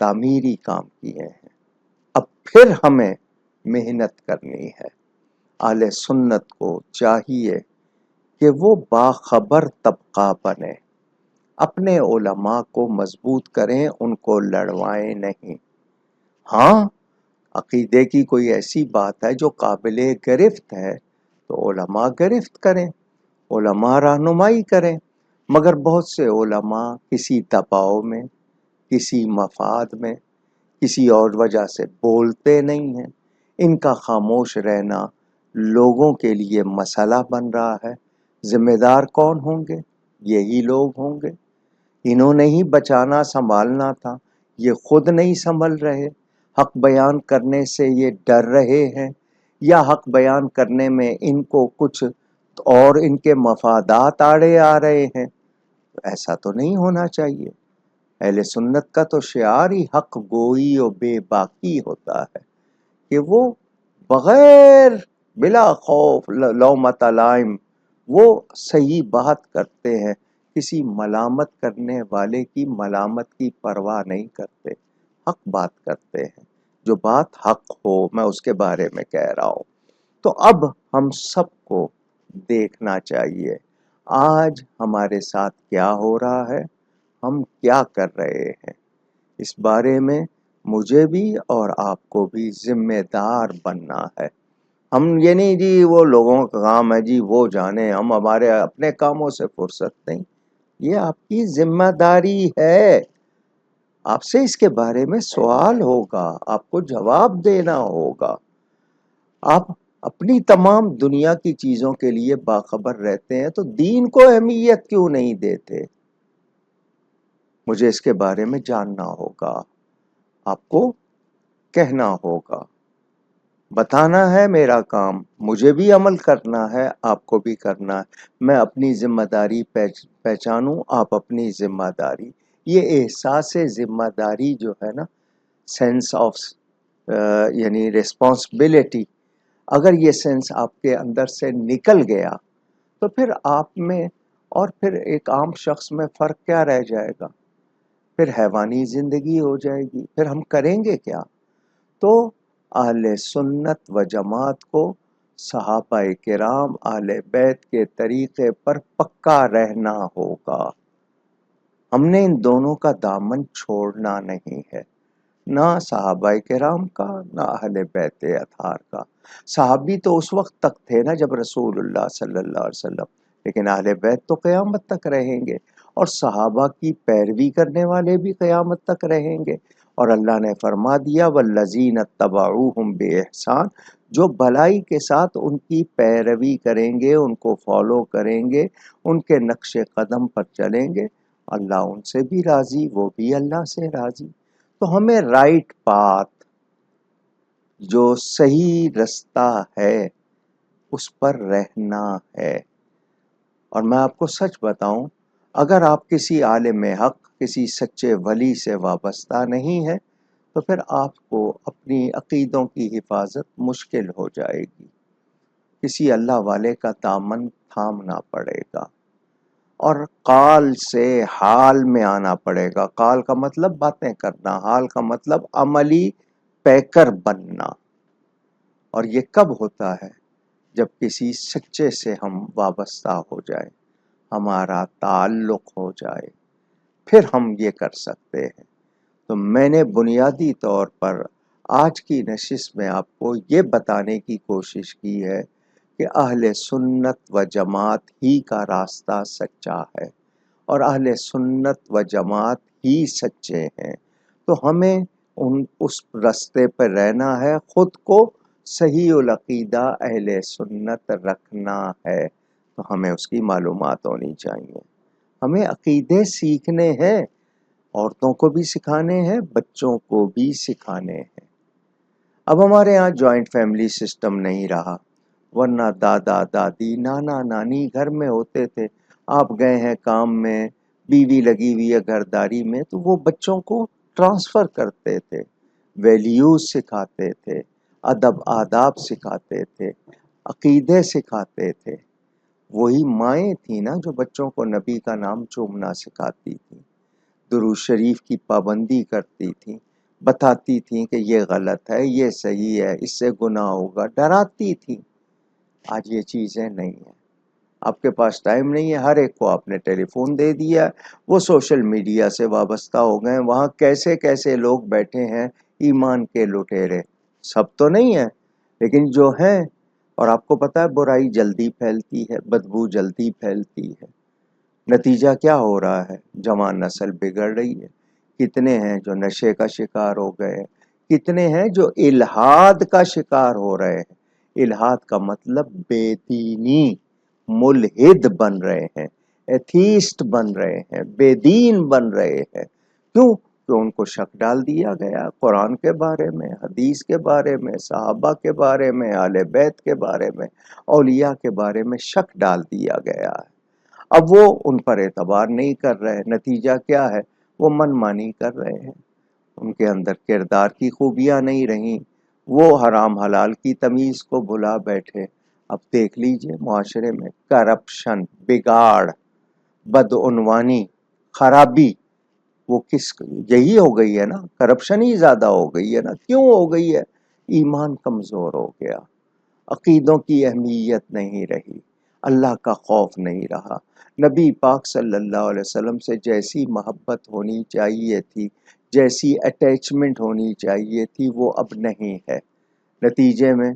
تعمیری کام کیے ہیں، اب پھر ہمیں محنت کرنی ہے۔ اہل سنت کو چاہیے کہ وہ باخبر طبقہ بنے، اپنے علماء کو مضبوط کریں، ان کو لڑوائیں نہیں۔ ہاں عقیدے کی کوئی ایسی بات ہے جو قابل گرفت ہے تو علماء گرفت کریں، علماء رہنمائی کریں، مگر بہت سے علماء کسی دباؤ میں، کسی مفاد میں، کسی اور وجہ سے بولتے نہیں ہیں۔ ان کا خاموش رہنا لوگوں کے لیے مسئلہ بن رہا ہے۔ ذمہ دار کون ہوں گے؟ یہی لوگ ہوں گے۔ انہوں نے ہی بچانا سنبھالنا تھا، یہ خود نہیں سنبھل رہے، حق بیان کرنے سے یہ ڈر رہے ہیں، یا حق بیان کرنے میں ان کو کچھ اور ان کے مفادات آڑے آ رہے ہیں۔ ایسا تو نہیں ہونا چاہیے۔ اہل سنت کا تو شعار ہی حق گوئی و بے باکی ہوتا ہے کہ وہ بغیر بلا خوف لومۃ لائم وہ صحیح بات کرتے ہیں، کسی ملامت کرنے والے کی ملامت کی پرواہ نہیں کرتے، حق بات کرتے ہیں، جو بات حق ہو میں اس کے بارے میں کہہ رہا ہوں۔ تو اب ہم سب کو دیکھنا چاہیے آج ہمارے ساتھ کیا ہو رہا ہے، ہم کیا کر رہے ہیں، اس بارے میں مجھے بھی اور آپ کو بھی ذمہ دار بننا ہے۔ ہم یہ نہیں جی وہ لوگوں کا کام ہے جی وہ جانے، ہم ہمارے اپنے کاموں سے فرصت نہیں، یہ آپ کی ذمہ داری ہے۔ آپ سے اس کے بارے میں سوال ہوگا، آپ کو جواب دینا ہوگا۔ آپ اپنی تمام دنیا کی چیزوں کے لیے باخبر رہتے ہیں تو دین کو اہمیت کیوں نہیں دیتے؟ مجھے اس کے بارے میں جاننا ہوگا، آپ کو کہنا ہوگا، بتانا ہے میرا کام، مجھے بھی عمل کرنا ہے، آپ کو بھی کرنا ہے۔ میں اپنی ذمہ داری پہچانوں، آپ اپنی ذمہ داری۔ یہ احساس ذمہ داری جو ہے نا، سینس آف یعنی ریسپانسبلٹی، اگر یہ سینس آپ کے اندر سے نکل گیا تو پھر آپ میں اور پھر ایک عام شخص میں فرق کیا رہ جائے گا؟ پھر حیوانی زندگی ہو جائے گی، پھر ہم کریں گے کیا؟ تو اہل سنت و جماعت کو صحابہ کرام اہل بیت کے طریقے پر پکا رہنا ہوگا۔ ہم نے ان دونوں کا دامن چھوڑنا نہیں ہے، نہ صحابہ کرام کا نہ اہل بیت اطہار کا۔ صحابی تو اس وقت تک تھے نا جب رسول اللہ صلی اللہ علیہ وسلم، لیکن اہل بیت تو قیامت تک رہیں گے، اور صحابہ کی پیروی کرنے والے بھی قیامت تک رہیں گے۔ اور اللہ نے فرما دیا والذین اتبعوہم بإحسان، جو بھلائی کے ساتھ ان کی پیروی کریں گے، ان کو فالو کریں گے، ان کے نقش قدم پر چلیں گے، اللہ ان سے بھی راضی، وہ بھی اللہ سے راضی۔ تو ہمیں رائٹ پاتھ، جو صحیح رستہ ہے، اس پر رہنا ہے۔ اور میں آپ کو سچ بتاؤں، اگر آپ کسی عالم حق، کسی سچے ولی سے وابستہ نہیں ہے تو پھر آپ کو اپنی عقیدوں کی حفاظت مشکل ہو جائے گی۔ کسی اللہ والے کا دامن تھامنا پڑے گا، اور قال سے حال میں آنا پڑے گا۔ قال کا مطلب باتیں کرنا، حال کا مطلب عملی پیکر بننا۔ اور یہ کب ہوتا ہے؟ جب کسی سچے سے ہم وابستہ ہو جائے، ہمارا تعلق ہو جائے، پھر ہم یہ کر سکتے ہیں۔ تو میں نے بنیادی طور پر آج کی نشست میں آپ کو یہ بتانے کی کوشش کی ہے کہ اہل سنت و جماعت ہی کا راستہ سچا ہے، اور اہل سنت و جماعت ہی سچے ہیں۔ تو ہمیں اس راستے پر رہنا ہے، خود کو صحیح العقیدہ اہل سنت رکھنا ہے، تو ہمیں اس کی معلومات ہونی چاہیے۔ ہمیں عقیدے سیکھنے ہیں، عورتوں کو بھی سکھانے ہیں، بچوں کو بھی سکھانے ہیں۔ اب ہمارے ہاں جوائنٹ فیملی سسٹم نہیں رہا، ورنہ دادا دادی نانا نانی گھر میں ہوتے تھے۔ آپ گئے ہیں کام میں، بیوی لگی ہوئی ہے گھرداری میں، تو وہ بچوں کو ٹرانسفر کرتے تھے، ویلیوز سکھاتے تھے، ادب آداب سکھاتے تھے، عقیدے سکھاتے تھے۔ وہی مائیں تھیں نا جو بچوں کو نبی کا نام چومنا سکھاتی تھیں، درود شریف کی پابندی کرتی تھیں، بتاتی تھیں کہ یہ غلط ہے، یہ صحیح ہے، اس سے گناہ ہوگا، ڈراتی تھیں۔ آج یہ چیزیں نہیں ہیں، آپ کے پاس ٹائم نہیں ہے، ہر ایک کو آپ نے ٹیلی فون دے دیا، وہ سوشل میڈیا سے وابستہ ہو گئے، وہاں کیسے کیسے لوگ بیٹھے ہیں ایمان کے لٹیرے، سب تو نہیں ہیں لیکن جو ہیں اور آپ کو پتا ہے برائی جلدی پھیلتی ہے، بدبو جلدی پھیلتی ہے۔ نتیجہ کیا ہو رہا ہے؟ جوان نسل بگڑ رہی ہے۔ کتنے ہیں جو نشے کا شکار ہو گئے ہیں، کتنے ہیں جو الحاد کا شکار ہو رہے ہیں۔ الحاد کا مطلب بے دینی، ملحد بن رہے ہیں، ایتھیسٹ بن رہے ہیں، بے دین بن رہے ہیں۔ کیوں؟ کہ ان کو شک ڈال دیا گیا قرآن کے بارے میں، حدیث کے بارے میں، صحابہ کے بارے میں، اہل بیت کے بارے میں، اولیاء کے بارے میں شک ڈال دیا گیا ہے۔ اب وہ ان پر اعتبار نہیں کر رہے۔ نتیجہ کیا ہے؟ وہ من مانی کر رہے ہیں، ان کے اندر کردار کی خوبیاں نہیں رہیں، وہ حرام حلال کی تمیز کو بھلا بیٹھے۔ اب دیکھ لیجئے معاشرے میں کرپشن، بگاڑ، بدعنوانی، خرابی، وہ کس، یہی ہو گئی ہے نا، کرپشن ہی زیادہ ہو گئی ہے نا۔ کیوں ہو گئی ہے؟ ایمان کمزور ہو گیا، عقیدوں کی اہمیت نہیں رہی، اللہ کا خوف نہیں رہا، نبی پاک صلی اللہ علیہ وسلم سے جیسی محبت ہونی چاہیے تھی، جیسی اٹیچمنٹ ہونی چاہیے تھی، وہ اب نہیں ہے۔ نتیجے میں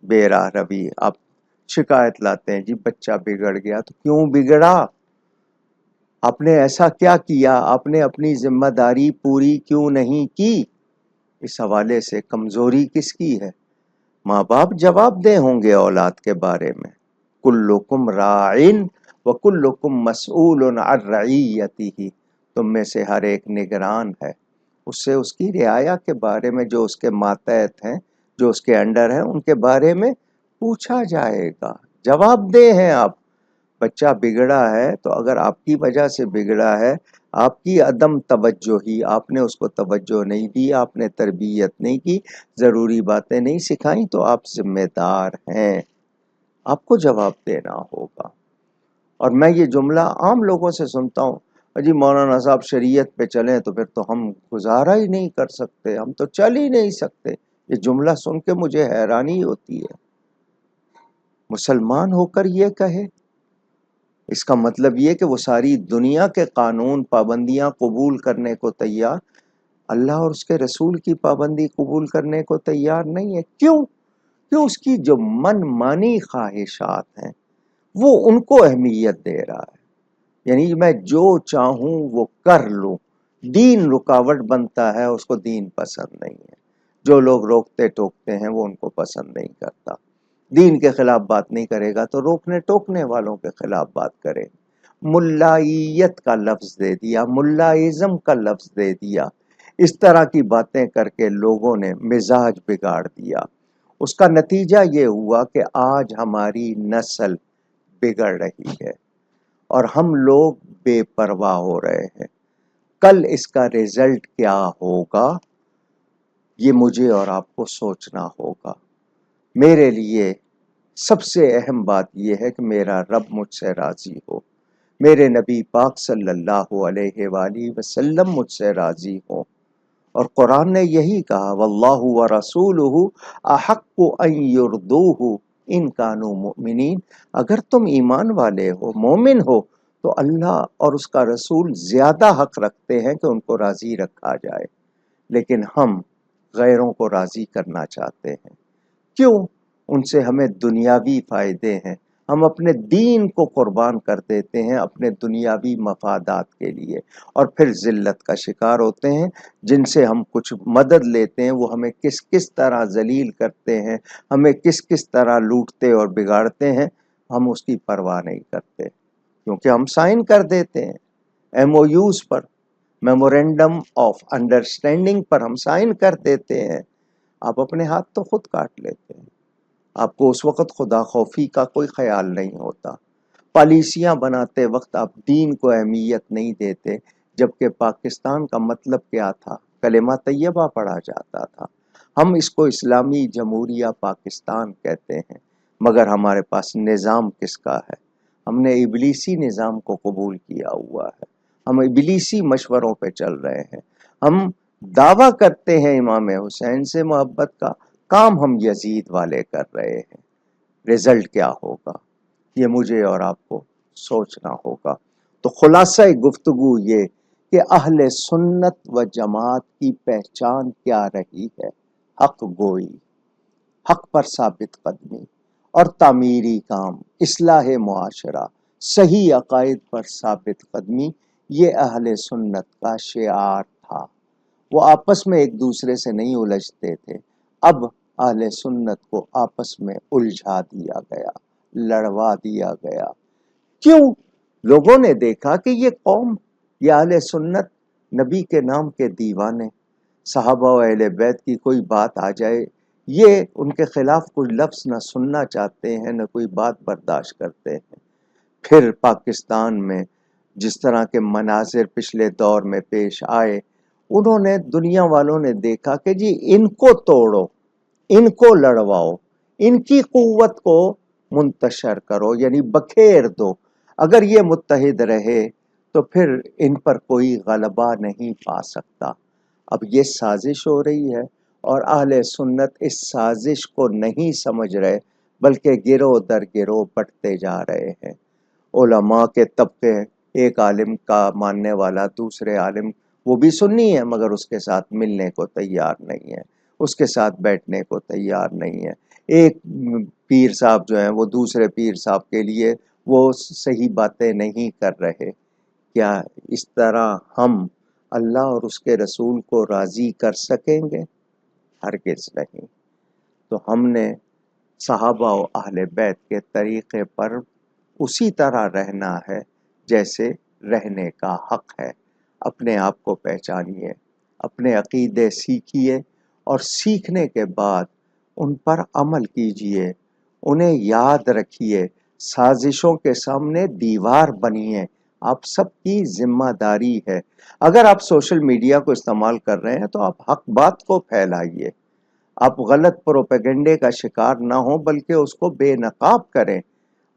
بے راہ روی۔ آپ شکایت لاتے ہیں جی بچہ بگڑ گیا، تو کیوں بگڑا؟ آپ نے ایسا کیا کیا؟ آپ نے اپنی ذمہ داری پوری کیوں نہیں کی؟ اس حوالے سے کمزوری کس کی ہے؟ ماں باپ جواب دہ ہوں گے اولاد کے بارے میں۔ کلکم راعن وکلکم مسئول عن رعیتہ، تم میں سے ہر ایک نگران ہے، اس سے اس کی رعایا کے بارے میں، جو اس کے ماتحت ہیں، جو اس کے انڈر ہیں، ان کے بارے میں پوچھا جائے گا، جواب دہ ہیں آپ۔ بچہ بگڑا ہے تو اگر آپ کی وجہ سے بگڑا ہے، آپ کی عدم توجہی، آپ نے اس کو توجہ نہیں دی، آپ نے تربیت نہیں کی، ضروری باتیں نہیں سکھائیں، تو آپ ذمہ دار ہیں، آپ کو جواب دینا ہوگا۔ اور میں یہ جملہ عام لوگوں سے سنتا ہوں، جی مولانا صاحب شریعت پہ چلیں تو پھر تو ہم گزارا ہی نہیں کر سکتے، ہم تو چل ہی نہیں سکتے۔ یہ جملہ سن کے مجھے حیرانی ہوتی ہے، مسلمان ہو کر یہ کہے۔ اس کا مطلب یہ کہ وہ ساری دنیا کے قانون پابندیاں قبول کرنے کو تیار، اللہ اور اس کے رسول کی پابندی قبول کرنے کو تیار نہیں ہے۔ کیوں؟ کہ اس کی جو من مانی خواہشات ہیں وہ ان کو اہمیت دے رہا ہے، یعنی میں جو چاہوں وہ کر لوں، دین رکاوٹ بنتا ہے، اس کو دین پسند نہیں ہے۔ جو لوگ روکتے ٹوکتے ہیں وہ ان کو پسند نہیں کرتا۔ دین کے خلاف بات نہیں کرے گا تو روکنے ٹوکنے والوں کے خلاف بات کرے۔ ملائیت کا لفظ دے دیا، ملائزم کا لفظ دے دیا، اس طرح کی باتیں کر کے لوگوں نے مزاج بگاڑ دیا۔ اس کا نتیجہ یہ ہوا کہ آج ہماری نسل بگڑ رہی ہے اور ہم لوگ بے پرواہ ہو رہے ہیں۔ کل اس کا رزلٹ کیا ہوگا یہ مجھے اور آپ کو سوچنا ہوگا۔ میرے لیے سب سے اہم بات یہ ہے کہ میرا رب مجھ سے راضی ہو، میرے نبی پاک صلی اللہ علیہ وآلہ وسلم مجھ سے راضی ہو۔ اور قرآن نے یہی کہا، واللہ ورسولہ احق ان یرضوہ ان کانوا مؤمنین، اگر تم ایمان والے ہو، مومن ہو، تو اللہ اور اس کا رسول زیادہ حق رکھتے ہیں کہ ان کو راضی رکھا جائے۔ لیکن ہم غیروں کو راضی کرنا چاہتے ہیں۔ کیوں؟ ان سے ہمیں دنیاوی فائدے ہیں، ہم اپنے دین کو قربان کر دیتے ہیں اپنے دنیاوی مفادات کے لیے، اور پھر ذلت کا شکار ہوتے ہیں۔ جن سے ہم کچھ مدد لیتے ہیں وہ ہمیں کس کس طرح ذلیل کرتے ہیں، ہمیں کس کس طرح لوٹتے اور بگاڑتے ہیں، ہم اس کی پرواہ نہیں کرتے، کیونکہ ہم سائن کر دیتے ہیں ایم او یوز پر، میمورینڈم آف انڈرسٹینڈنگ پر ہم سائن کر دیتے ہیں۔ آپ اپنے ہاتھ تو خود کاٹ لیتے ہیں، آپ کو اس وقت خدا خوفی کا کوئی خیال نہیں ہوتا۔ پالیسیاں بناتے وقت آپ دین کو اہمیت نہیں دیتے، جبکہ پاکستان کا مطلب کیا تھا؟ کلمہ طیبہ پڑھا جاتا تھا۔ ہم اس کو اسلامی جمہوریہ پاکستان کہتے ہیں، مگر ہمارے پاس نظام کس کا ہے؟ ہم نے ابلیسی نظام کو قبول کیا ہوا ہے، ہم ابلیسی مشوروں پہ چل رہے ہیں۔ ہم دعویٰ کرتے ہیں امام حسین سے محبت کا، کام ہم یزید والے کر رہے ہیں۔ رزلٹ کیا ہوگا یہ مجھے اور آپ کو سوچنا ہوگا۔ تو خلاصہ گفتگو یہ کہ اہل سنت و جماعت کی پہچان کیا رہی ہے؟ حق گوئی، حق پر ثابت قدمی، اور تعمیری کام، اصلاح معاشرہ، صحیح عقائد پر ثابت قدمی، یہ اہل سنت کا شعار تھا۔ وہ آپس میں ایک دوسرے سے نہیں الجھتے تھے، اب اہل سنت کو آپس میں الجھا دیا گیا، لڑوا دیا گیا۔ کیوں؟ لوگوں نے دیکھا کہ یہ قوم، یہ اہل سنت، نبی کے نام کے دیوانے، صحابہ و اہل بیت کی کوئی بات آ جائے یہ ان کے خلاف کوئی لفظ نہ سننا چاہتے ہیں، نہ کوئی بات برداشت کرتے ہیں۔ پھر پاکستان میں جس طرح کے مناظر پچھلے دور میں پیش آئے، انہوں نے، دنیا والوں نے دیکھا کہ جی ان کو توڑو، ان کو لڑواؤ، ان کی قوت کو منتشر کرو، یعنی بکھیر دو۔ اگر یہ متحد رہے تو پھر ان پر کوئی غلبہ نہیں پا سکتا۔ اب یہ سازش ہو رہی ہے اور اہل سنت اس سازش کو نہیں سمجھ رہے، بلکہ گروہ در گروہ بٹتے جا رہے ہیں۔ علماء کے طبقے، ایک عالم کا ماننے والا دوسرے عالم، وہ بھی سنی ہے مگر اس کے ساتھ ملنے کو تیار نہیں ہے، اس کے ساتھ بیٹھنے کو تیار نہیں ہے۔ ایک پیر صاحب جو ہیں وہ دوسرے پیر صاحب کے لیے وہ صحیح باتیں نہیں کر رہے۔ کیا اس طرح ہم اللہ اور اس کے رسول کو راضی کر سکیں گے؟ ہرگز نہیں۔ تو ہم نے صحابہ و اہل بیت کے طریقے پر اسی طرح رہنا ہے جیسے رہنے کا حق ہے۔ اپنے آپ کو پہچانیے، اپنے عقیدے سیکھیے اور سیکھنے کے بعد ان پر عمل کیجیے، انہیں یاد رکھیے، سازشوں کے سامنے دیوار بنیے۔ آپ سب کی ذمہ داری ہے۔ اگر آپ سوشل میڈیا کو استعمال کر رہے ہیں تو آپ حق بات کو پھیلائیے، آپ غلط پروپیگنڈے کا شکار نہ ہوں بلکہ اس کو بے نقاب کریں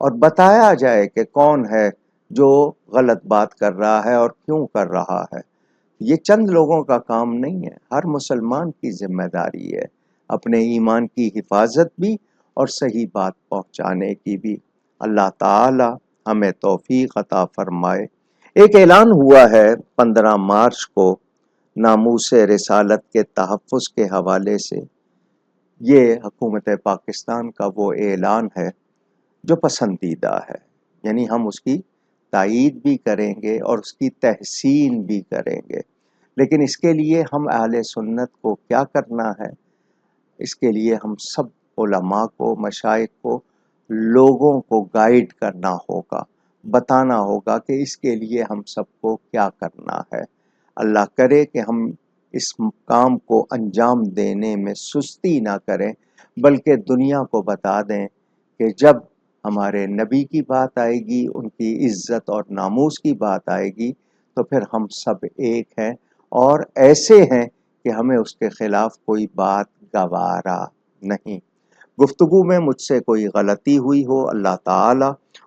اور بتایا جائے کہ کون ہے جو غلط بات کر رہا ہے اور کیوں کر رہا ہے۔ یہ چند لوگوں کا کام نہیں ہے، ہر مسلمان کی ذمہ داری ہے، اپنے ایمان کی حفاظت بھی اور صحیح بات پہنچانے کی بھی۔ اللہ تعالی ہمیں توفیق عطا فرمائے۔ ایک اعلان ہوا ہے 15 مارچ کو ناموس رسالت کے تحفظ کے حوالے سے۔ یہ حکومت پاکستان کا وہ اعلان ہے جو پسندیدہ ہے، یعنی ہم اس کی تائید بھی کریں گے اور اس کی تحسین بھی کریں گے، لیکن اس کے لیے ہم اہل سنت کو کیا کرنا ہے؟ اس کے لیے ہم سب علماء کو، مشائخ کو، لوگوں کو گائیڈ کرنا ہوگا، بتانا ہوگا کہ اس کے لیے ہم سب کو کیا کرنا ہے۔ اللہ کرے کہ ہم اس کام کو انجام دینے میں سستی نہ کریں، بلکہ دنیا کو بتا دیں کہ جب ہمارے نبی کی بات آئے گی، ان کی عزت اور ناموس کی بات آئے گی، تو پھر ہم سب ایک ہیں اور ایسے ہیں کہ ہمیں اس کے خلاف کوئی بات گوارا نہیں۔ گفتگو میں مجھ سے کوئی غلطی ہوئی ہو، اللہ تعالی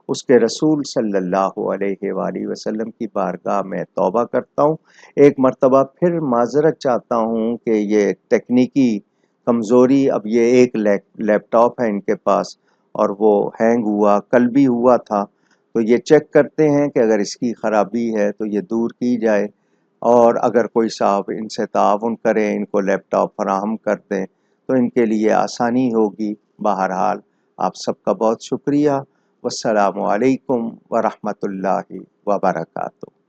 اس کے رسول صلی اللہ علیہ وآلہ وسلم کی بارگاہ میں توبہ کرتا ہوں۔ ایک مرتبہ پھر معذرت چاہتا ہوں کہ یہ تکنیکی کمزوری، اب یہ ایک لیپ ٹاپ ہے ان کے پاس اور وہ ہینگ ہوا، کل بھی ہوا تھا، تو یہ چیک کرتے ہیں کہ اگر اس کی خرابی ہے تو یہ دور کی جائے، اور اگر کوئی صاحب ان سے تعاون کریں، ان کو لیپ ٹاپ فراہم کر دیں تو ان کے لیے آسانی ہوگی۔ بہرحال آپ سب کا بہت شکریہ۔ والسلام علیکم ورحمۃ اللہ وبرکاتہ۔